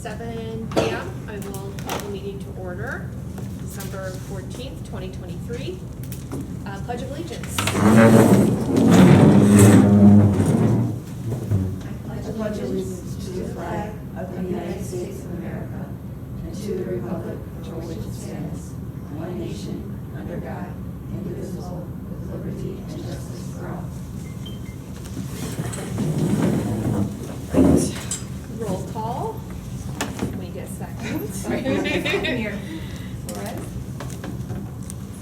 7 p.m. I will call the meeting to order, December 14th, 2023. Pledge of Allegiance. I pledge allegiance to the flag of the United States of America and to the republic for which it stands, one nation, under God, indivisible, with liberty and justice for all. Roll call. Can we get seconds? Here. Flores?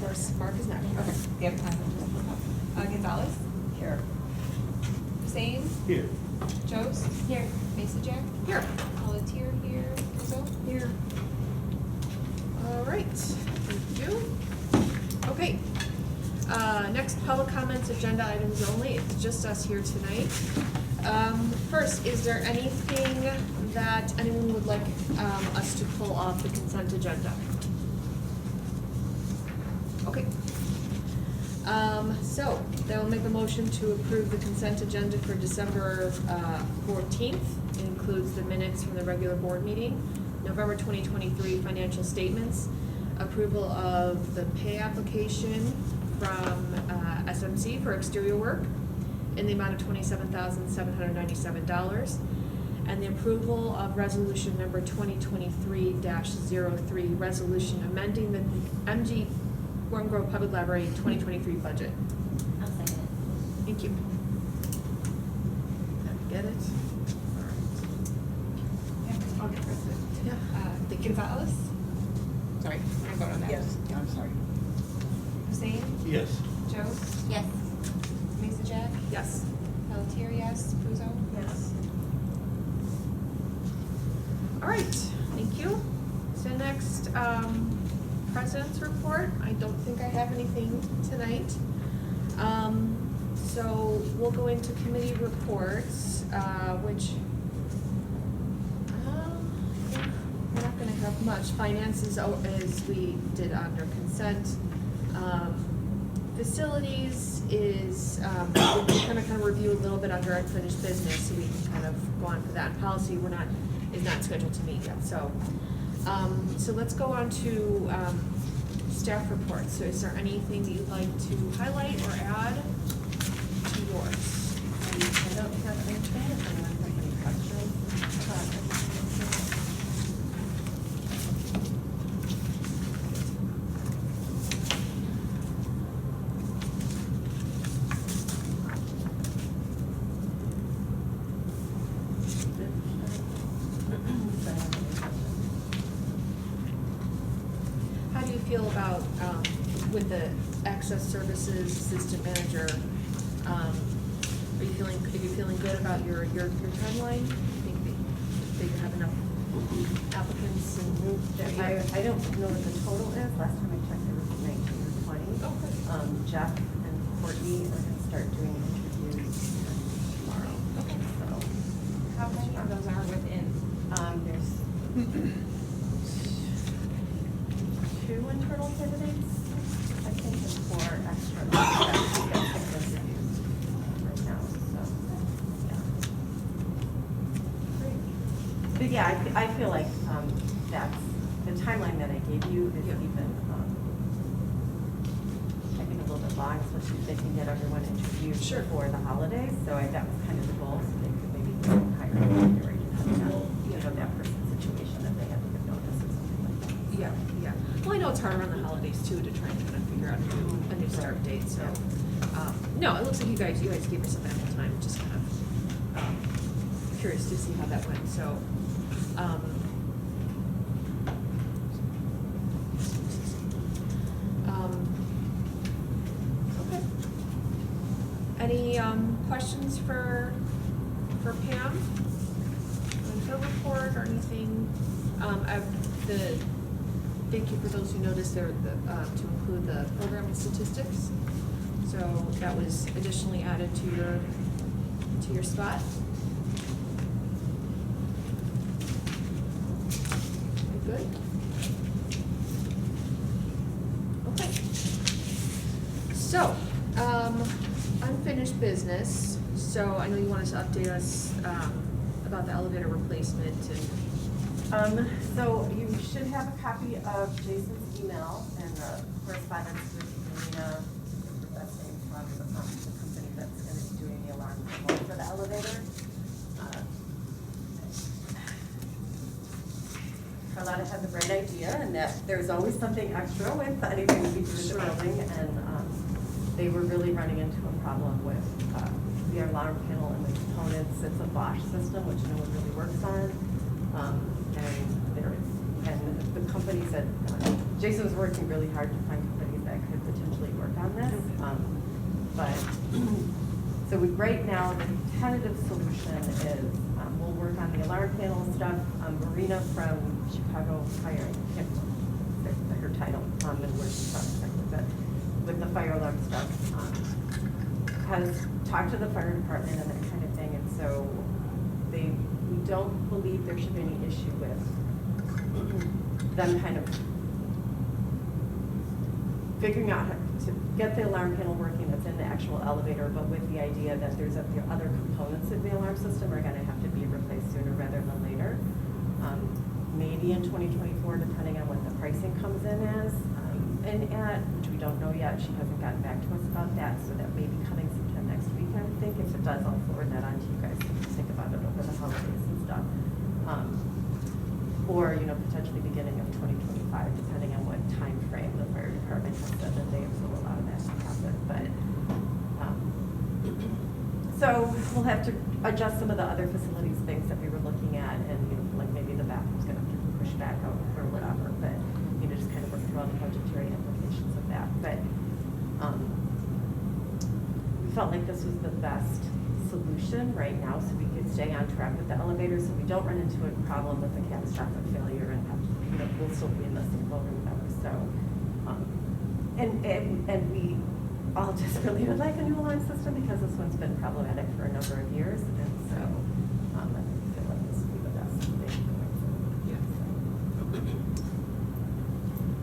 First, Mark is next. Okay. Yep. Gonzalez. Here. Hussein. Here. Jost. Here. Mesa Jack. Here. Pelletier here. Rizzo. Here. All right, thank you. Okay, next public comments, agenda items only. It's just us here tonight. First, is there anything that anyone would like us to pull off the consent agenda? Okay. So, they will make a motion to approve the consent agenda for December 14th. It includes the minutes from the regular board meeting, November 2023 financial statements, approval of the pay application from SMC for exterior work in the amount of $27,797, and the approval of resolution number 2023-03, resolution amending the MG Warren Grove Public Library 2023 budget. I'll second it. Thank you. Get it? All right. I'll get rid of it. Thank you. Gonzalez. Sorry, I vote on that. Yes, I'm sorry. Hussein. Yes. Jost. Yes. Mesa Jack. Yes. Pelletier, yes. Puzo. Yes. All right, thank you. So next, president's report. I don't think I have anything tonight. So we'll go into committee reports, which we're not gonna have much. Finance is, as we did under consent. Facilities is, we're kind of review a little bit under unfinished business, so we can kind of go on for that. Policy, is not scheduled to meet yet, so. So let's go on to, staff reports. So is there anything that you'd like to highlight or add to yours? I don't have anything, if anyone has any questions. How do you feel about, with the access services assistant manager? Are you feeling good about your timeline? Think that you have enough applicants and I don't know what the total is. Last time I checked, it was 19 or 20. Okay. Jeff and Courtney are going to start doing interviews tomorrow. Okay. So, How many of those are within? there's 2 internal candidates, I think, and 4 extra. We've got 6 interviews right now, so, yeah. But yeah, I feel like that's, the timeline that I gave you is Yeah. even, I think a little bit long, especially if they can get everyone interviewed Sure. before the holidays. So that was kind of the goal, so they could maybe hire a candidate, you know, that person's situation if they had to give notice or something like that. Yeah. Well, I know it's hard around the holidays too to try and kind of figure out a new start date, so. No, it looks like you guys gave yourself ample time, just kind of curious to see how that went, so. Okay. Any questions for Pam? On her report or anything? Thank you for those who noticed there, to include the program and statistics. So that was additionally added to your spot. Good. Okay. So, unfinished business. So I know you wanted to update us about the elevator replacement and So you should have a copy of Jason's email and the correspondence with Marina, requesting from the company that's gonna be doing the alarm control for the elevator. Carlotta had the right idea, and that there's always something extra with anything we do in the building, and they were really running into a problem with the alarm panel and the components. It's a Bosch system, which no one really works on. And the company said, Jason was working really hard to find companies that could potentially work on this. So right now, the tentative solution is we'll work on the alarm panel stuff. Marina from Chicago Fire, I can't remember her title, and where she's from exactly, but with the fire alarm stuff, has talked to the fire department and that kind of thing, and so we don't believe there should be any issue with them kind of figuring out how to get the alarm panel working that's in the actual elevator, but with the idea that there's the other components of the alarm system are gonna have to be replaced sooner rather than later. Maybe in 2024, depending on what the pricing comes in as, which we don't know yet. She hasn't gotten back to us about that, so that may be coming sometime next week, I would think. If it does, I'll forward that on to you guys to think about it over the holidays and stuff. Or, potentially beginning of 2025, depending on what time frame the fire department has said that they will allow that to happen. But, so we'll have to adjust some of the other facilities things that we were looking at, and, like maybe the bathroom's gonna have to be pushed back out or whatever, but, just kind of work through all the budgetary implications of that. But, we felt like this was the best solution right now, so we could stay on track with the elevator, so we don't run into a problem with a catastrophic failure and have to, we'll still be in the same boat or whatever. So, and we all just really would like a new alarm system because this one's been problematic for a number of years, and so I feel like this would be the best thing going forward.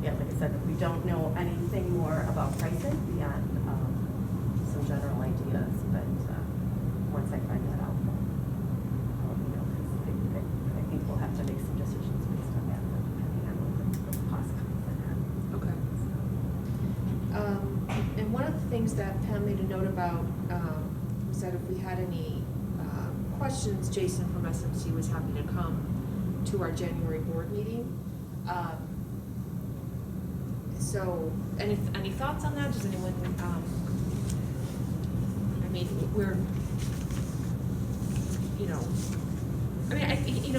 Yeah, like I said, we don't know anything more about pricing beyond some general ideas, but once I find that out, I'll let you know, because I think we'll have to make some decisions based on that, depending on what the cost comes in at. Okay. And one of the things that Pam made a note about was that if we had any questions, Jason from SMC was happy to come to our January board meeting. So, any thoughts on that? Does anyone? I mean, we're,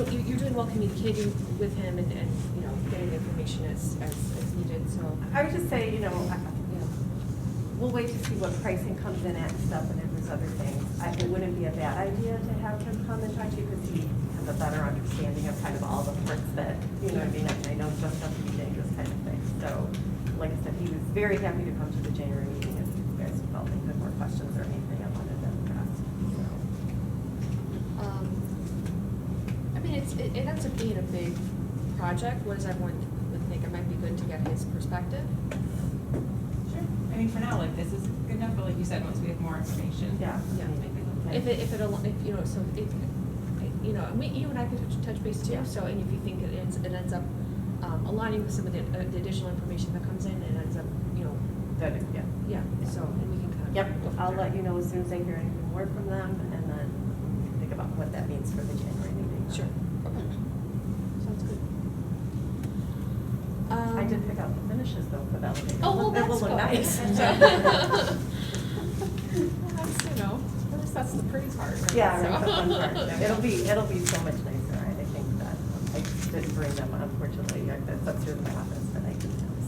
you're doing well communicating with him and getting the information as needed. So I would just say, we'll wait to see what pricing comes in at and stuff, and if there's other things. It wouldn't be a bad idea to have him come and talk to you, because he has a better understanding of kind of all the parts that, I know just enough to be dangerous kind of thing. So, like I said, he was very happy to come to the January meeting if you guys felt like had more questions or anything I wanted them to ask. So. it ends up being a big project. What does everyone would think? It might be good to get his perspective. Sure. I mean, for now, this is good enough, but like you said, once we have more information. Yeah. You and I could touch base too. Yeah. So, and if you think it ends up aligning with some of the additional information that comes in, it ends up, That, yeah. So, and we can kind of. Yep, go from I'll there. let you know as soon as I hear anything more from them, and then think about what that means for the January meeting. Sure. Okay. Sounds good. I did pick out the finishes though for the elevator. Oh, well, They will that's look good. nice. That's the pretty part. Right? Yeah, So. right, the fun part. It'll be so much nicer. I think that I didn't bring them, unfortunately. That's upstairs in my office, but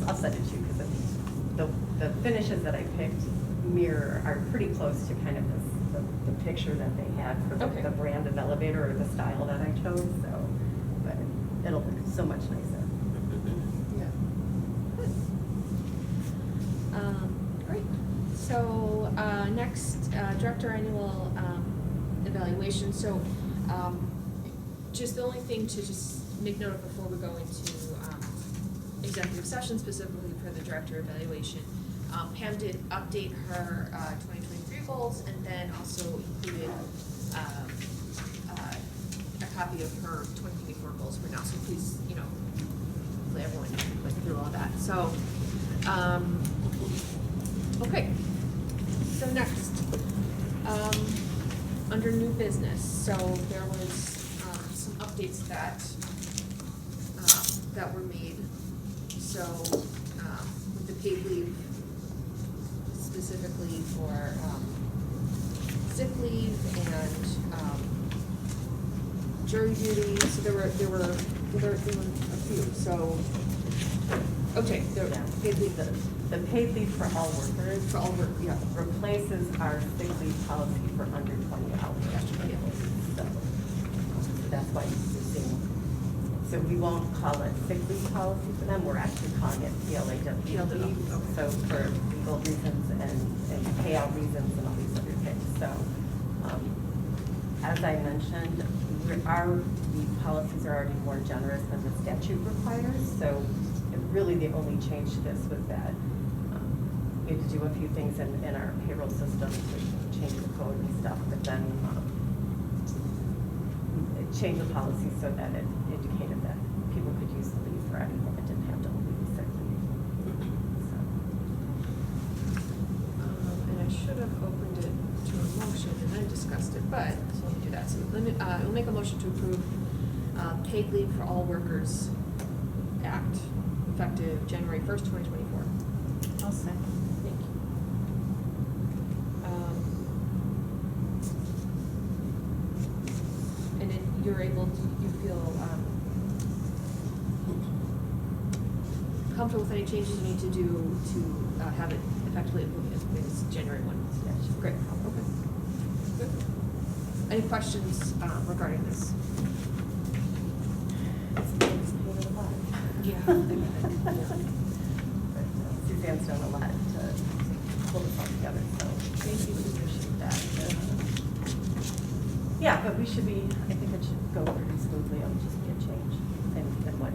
I'll send it to you, because the finishes that I picked are pretty close to kind of the picture that they had for Okay. the brand of elevator or the style that I chose. So, but it'll look so much nicer. Yeah. Good. Great. So, next, director annual evaluation. So, just the only thing to just make note of before we go into executive session specifically for the director evaluation. Pam did update her 2023 goals, and then also included a copy of her 2024 goals for now. So please So, okay. So next, under new business, so there was, some updates that were made. So, with the paid leave, specifically for, sick leave and, jury duty, so there were a few, so, okay, the Yeah. paid leave, The paid leave for all workers for all work, yeah. replaces our sick leave policy for under 20 hours. So that's why you're seeing, so we won't call it sick leave policy for them, we're actually calling it PLAW. okay. So for legal reasons and payout reasons and all these other things. So, as I mentioned, our leave policies are already more generous than the statute requires. So really the only change to this was that we had to do a few things in our payroll system to change the code and stuff, but then it changed the policy so that it indicated that people could use the leave for anything. It didn't have to only be sick leave. So, And I should have opened it to a motion and then discussed it, but, so let me do that. So we'll make a motion to approve, paid leave for all workers act, effective January 1st, 2024. I'll second. Thank you. And then you're able to, you feel, comfortable with any changes you need to do to, have it effectively implemented, it's January 1? yeah, sure. Great, okay. Good. Any questions, regarding this? It's pain in the butt. Yeah. But Suzanne's done a lot to pull this all together, so thank you, we appreciate that. Yeah, but we should be, I think it should go pretty smoothly, it'll just be a change and what,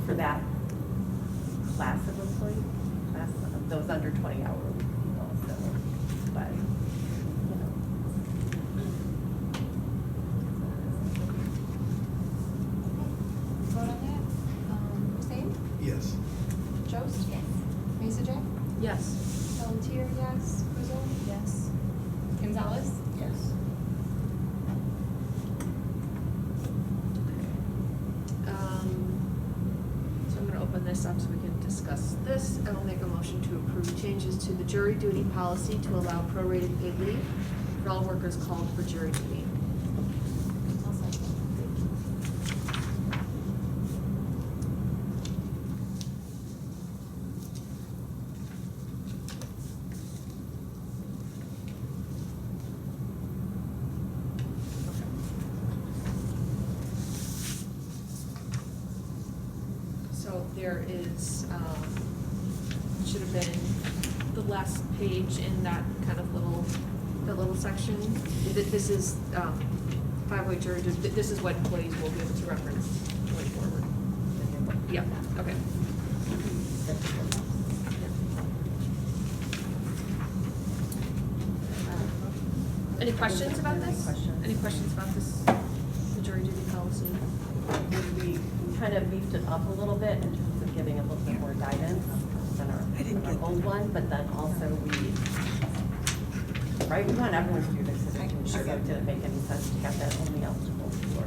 for that class of employee, class of those under 20-hour people, so, but, you know. Vote on that. Hussein? Yes. Jost? Yes. Mesa Jack? Yes. Pelletier, yes. Kuzo? Yes. Gonzalez? Yes. So I'm gonna open this up so we can discuss this. I will make a motion to approve changes to the jury duty policy to allow prorated paid leave for all workers called for jury duty. I'll second. So there is, should have been the last page in that kind of the little section. This is, five-way jury, this is what employees will be able to reference going forward. Yeah, okay. Any questions about this? Any questions? Any questions about this, the jury duty policy? We kind of beefed it up a little bit in terms of giving a little bit more guidance than our old one, but then also we want everyone to do this, so it didn't make any sense to have that only eligible for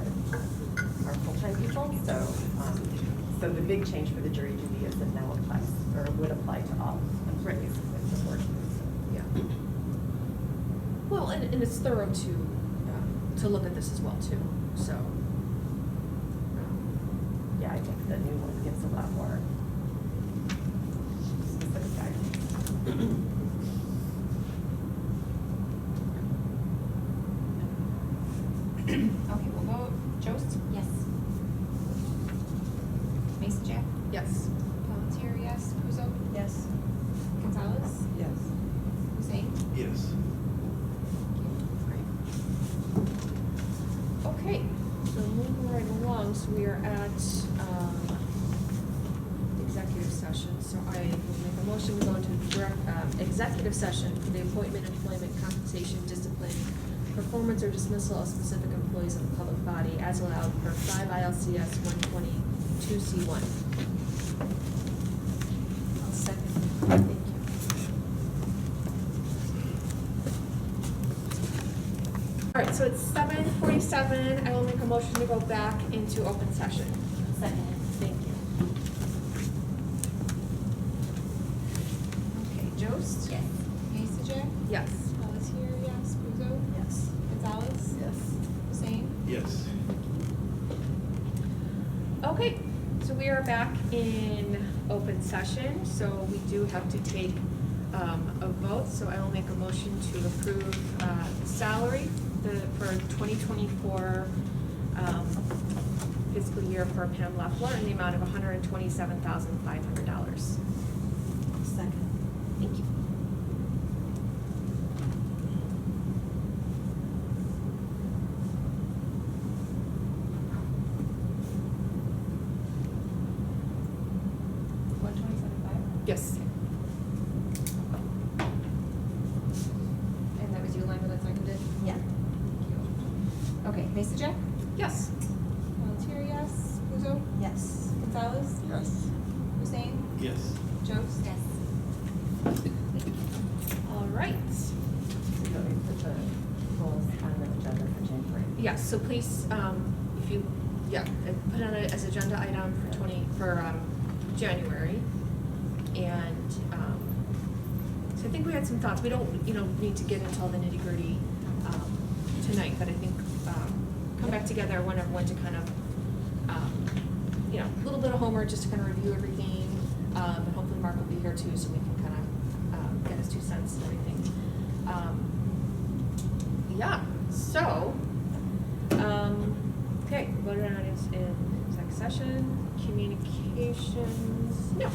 our full-time people, so, so the big change for the jury duty is it now applies, or would apply to all employees with the board, so. Yeah. Well, and it's thorough to look at this as well too, so. Yeah, I think the new one gives a lot more specific guidance. Okay, we'll vote. Jost? Yes. Mesa Jack? Yes. Pelletier, yes. Kuzo? Yes. Gonzalez? Yes. Hussein? Yes. Okay, so moving right along, so we are at, executive session, so I will make a motion to go into direct, executive session for the appointment, employment, compensation, discipline, performance or dismissal of specific employees of the public body as allowed per 5 ILCS 122C1. so it's 7:47. I will make a motion to go back into open session. Second. Thank you. Okay, Jost? Yes. Mason? Yes. Pelletier, yes. Puzo? Yes. Gonzalez? Yes. Hussein? Yes. Okay, so we are back in open session, so we do have to take a vote. So I will make a motion to approve salary for 2024 fiscal year for Pam Leffler in the amount of $127,500. Second. Thank you. $127,500? Yes. And that was you, Lionel, that seconded? Yeah. Thank you. Okay, Mason? Yes. Pelletier, yes. Puzo? Yes. Gonzalez? Yes. Hussein? Yes. Jost? Yes. All right. So you want me to put the goals on the agenda for January? Yes, so please, if you, put it on as agenda item for January. And, so I think we had some thoughts. We don't, need to get into all the nitty-gritty, tonight, but I think, come back together when everyone to kind of, a little bit of homework just to kind of review everything. And hopefully Mark will be here too, so we can kind of, get his 2 cents and everything. So, okay, voted on is in exec session, communications, no.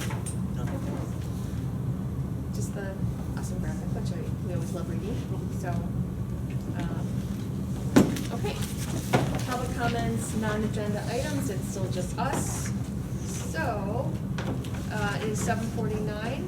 Just the awesome graphic, which we always love reading, so, okay. Public comments, non-agenda items, it's still just us. So, it is 7:49,